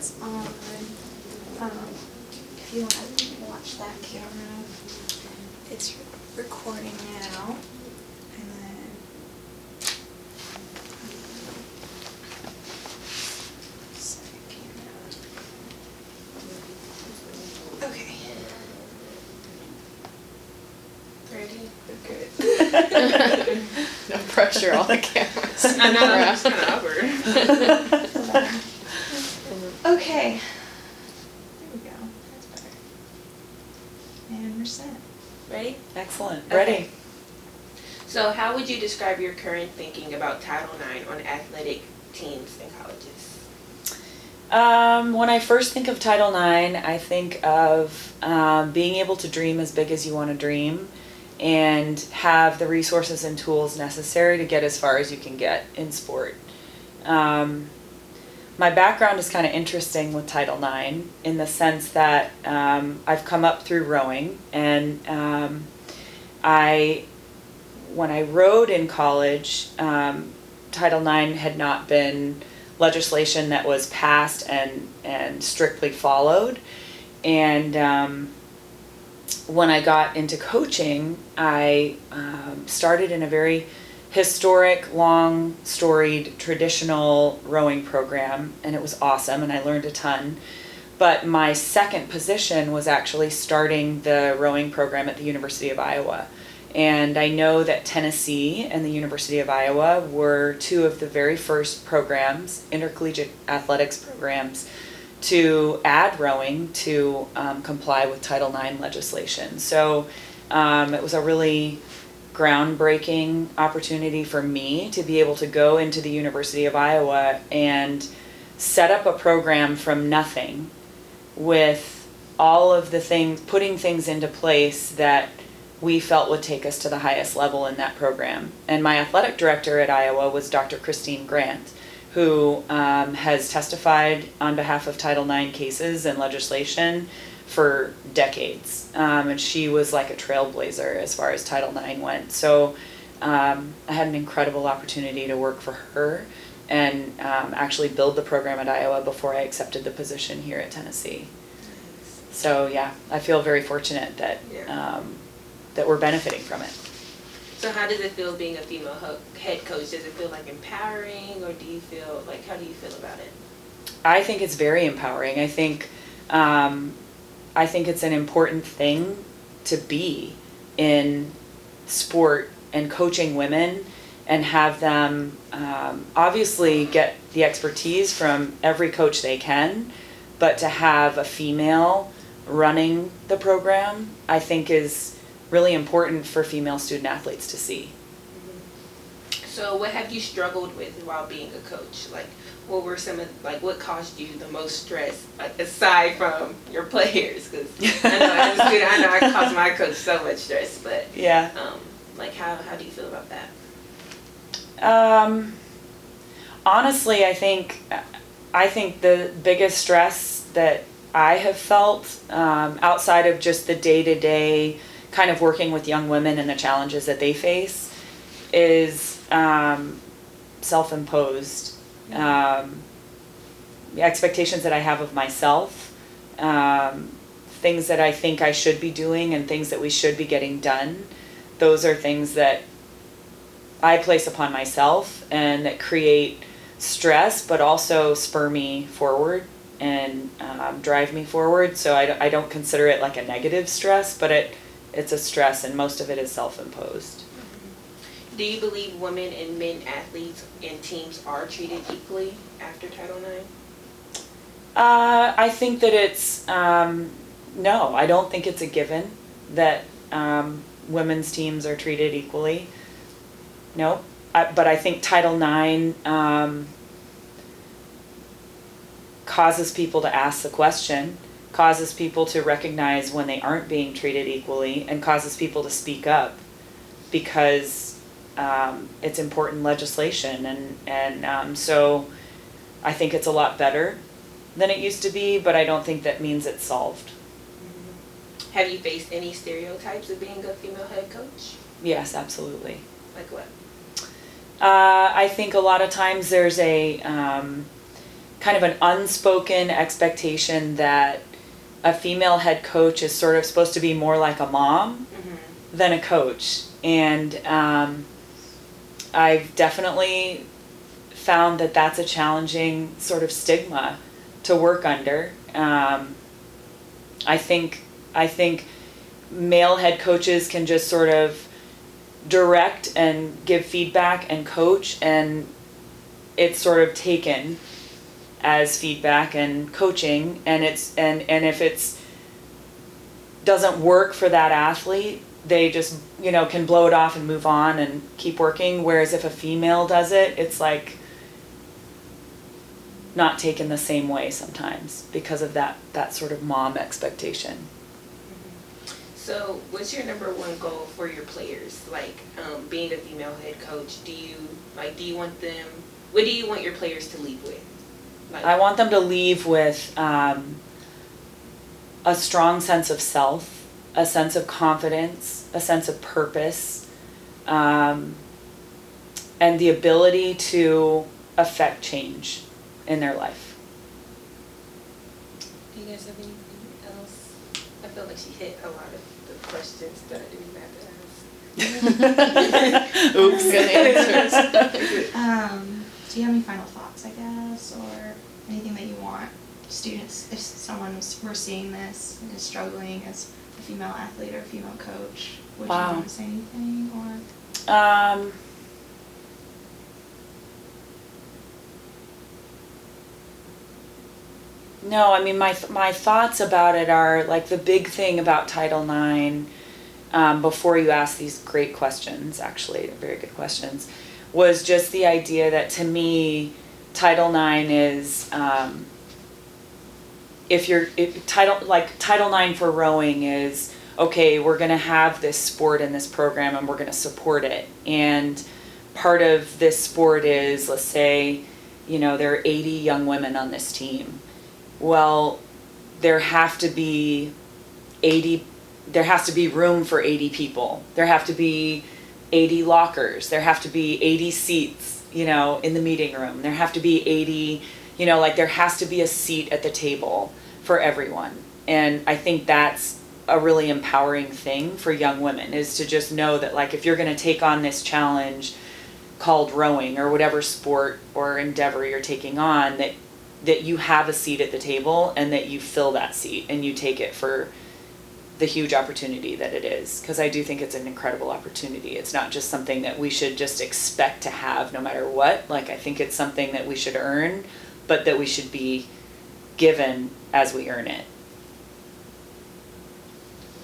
that's on. If you want to watch that camera, it's recording now. And then second camera. Okay. Ready? Good. No pressure on the cameras. I know, it's kind of awkward. Okay. There we go. That's better. And we're set. Ready? Excellent. Okay. Ready. So how would you describe your current thinking about Title IX on athletic teams and colleges? When I first think of Title IX, I think of being able to dream as big as you want to dream and have the resources and tools necessary to get as far as you can get in sport. My background is kind of interesting with Title IX in the sense that I've come up through rowing, and when I rowed in college, Title IX had not been legislation that was passed and strictly followed. And when I got into coaching, I started in a very historic, long storied, traditional rowing program, and it was awesome, and I learned a ton. But my second position was actually starting the rowing program at the University of Iowa. And I know that Tennessee and the University of Iowa were two of the very first programs, intercollegiate athletics programs, to add rowing to comply with Title IX legislation. So it was a really groundbreaking opportunity for me to be able to go into the University of Iowa and set up a program from nothing with all of the things, putting things into place that we felt would take us to the highest level in that program. And my athletic director at Iowa was Dr. Christine Grant, who has testified on behalf of Title IX cases and legislation for decades. And she was like a trailblazer as far as Title IX went. So I had an incredible opportunity to work for her and actually build the program at Iowa before I accepted the position here at Tennessee. So yeah, I feel very fortunate that that we're benefiting from it. So how does it feel being a female head coach? Does it feel like empowering, or do you feel like, how do you feel about it? I think it's very empowering. I think it's an important thing to be in sport and coaching women and have them obviously get the expertise from every coach they can, but to have a female running the program, I think is really important for female student athletes to see. So what have you struggled with while being a coach? Like, what were some of, like, what caused you the most stress, like, aside from your players? Because I know as a student, I know I caused my coach so much stress, but yeah, like, how do you feel about that? Honestly, I think the biggest stress that I have felt outside of just the day-to-day kind of working with young women and the challenges that they face is self-imposed. The expectations that I have of myself, things that I think I should be doing and things that we should be getting done. Those are things that I place upon myself and that create stress, but also spur me forward and drive me forward. So I don't consider it like a negative stress, but it's a stress, and most of it is self-imposed. Do you believe women and men athletes and teams are treated equally after Title IX? I think that it's, no, I don't think it's a given that women's teams are treated equally. No, but I think Title IX causes people to ask the question, causes people to recognize when they aren't being treated equally, and causes people to speak up because it's important legislation. And so I think it's a lot better than it used to be, but I don't think that means it's solved. Have you faced any stereotypes of being a female head coach? Yes, absolutely. Like what? I think a lot of times there's kind of an unspoken expectation that a female head coach is sort of supposed to be more like a mom than a coach. And I've definitely found that that's a challenging sort of stigma to work under. I think male head coaches can just sort of direct and give feedback and coach, and it's sort of taken as feedback and coaching, and if it's doesn't work for that athlete, they just, can blow it off and move on and keep working. Whereas if a female does it, it's like not taken the same way sometimes because of that sort of mom expectation. So what's your number one goal for your players? Like, being a female head coach, do you want them, what do you want your players to leave with? Like, I want them to leave with a strong sense of self, a sense of confidence, a sense of purpose, and the ability to affect change in their life. Do you guys have anything else? I feel like she hit a lot of the questions that I didn't have to ask. Oops. Good answers. Do you have any final thoughts, I guess, or anything that you want students, if someone were seeing this and is struggling as a female athlete or a female coach, would you want to say anything, or? No, I mean, my thoughts about it are, like, the big thing about Title IX, before you ask these great questions, actually, very good questions, was just the idea that, to me, Title IX is, Title IX for rowing is, okay, we're going to have this sport in this program and we're going to support it. And part of this sport is, let's say, there are 80 young women on this team. Well, there has to be room for 80 people. There have to be 80 lockers. There have to be 80 seats, in the meeting room. There have to be 80, there has to be a seat at the table for everyone. And I think that's a really empowering thing for young women, is to just know that, like, if you're going to take on this challenge called rowing or whatever sport or endeavor you're taking on, that you have a seat at the table and that you fill that seat and you take it for the huge opportunity that it is. Because I do think it's an incredible opportunity. It's not just something that we should just expect to have no matter what. Like, I think it's something that we should earn, but that we should be given as we earn it.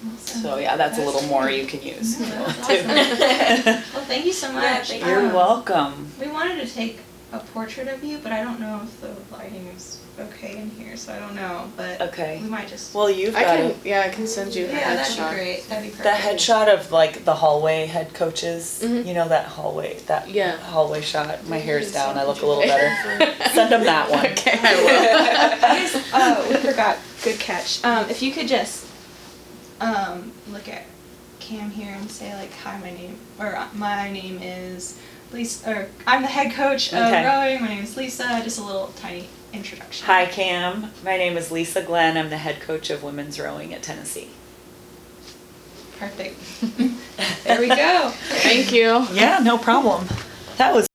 Awesome. So yeah, that's a little more you can use. No, that's too. awesome. Well, thank you so Yeah, much. thank You're welcome. We wanted to take a portrait of you, but I don't know if the lighting is okay in here, so I don't know, but Okay. we might just. Well, you've got I can send you a yeah, that'd headshot. be great. That'd be the perfect. headshot of, like, the hallway head coaches. Mhm. That hallway, Yeah. hallway shot. My hair's Yes, down. I look a would little you better. Send them that one. Okay, I will. We forgot. Good catch. If you could just look at Cam here and say, like, hi, my name is Lisa, or I'm the head coach of Okay. rowing. My name is Lisa. Just a little tiny introduction. Hi, Cam. My name is Lisa Glenn. I'm the head coach of women's rowing at Tennessee. Perfect. There we go. Thank you. Yeah, no problem. That was